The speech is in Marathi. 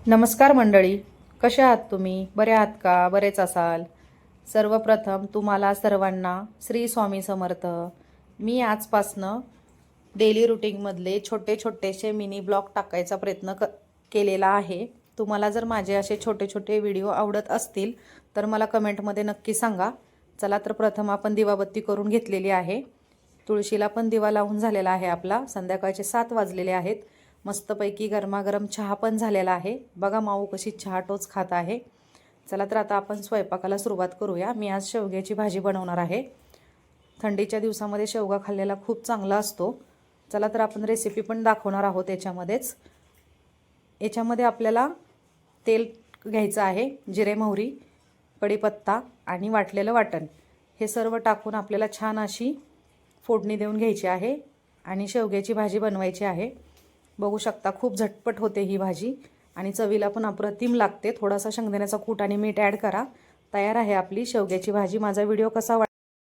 नमस्कार मंडळी, कशा आहात तुम्ही? बरे आहात का? बरेच असाल. सर्वप्रथम तुम्हाला सर्वांना श्री स्वामी समर्थ. मी आजपासनं डेली रुटीनमधले छोटे छोटेसे मिनी ब्लॉग टाकायचा प्रयत्न केलेला आहे. तुम्हाला जर माझे असे छोटे छोटे व्हिडिओ आवडत असतील तर मला कमेंटमध्ये नक्की सांगा. चला तर प्रथम आपण दिवाबत्ती करून घेतलेली आहे. तुळशीला पण दिवा लावून झालेला आहे आपला. संध्याकाळचे 7 वाजलेले आहेत. मस्तपैकी गरमागरम चहा पण झालेला आहे. बघा माऊ कशी चहा टोच खात आहे. चला तर आता आपण स्वयंपाकाला सुरुवात करूया. मी आज शेवग्याची भाजी बनवणार आहे. थंडीच्या दिवसामध्ये शेवगा खाल्लेला खूप चांगला असतो. चला तर आपण रेसिपी पण दाखवणार आहोत याच्यामध्येच. याच्यामध्ये आपल्याला तेल घ्यायचं आहे, जिरे मोहरी, कढीपत्ता आणि वाटलेलं वाटण हे सर्व टाकून आपल्याला छान अशी फोडणी देऊन घ्यायची आहे आणि शेवग्याची भाजी बनवायची आहे. बघू शकता खूप झटपट होते ही भाजी आणि चवीला पण अप्रतिम लागते. थोडासा शेंगदाण्याचा कूट आणि मीठ ॲड करा. तयार आहे आपली शेवग्याची भाजी. माझा व्हिडिओ कसा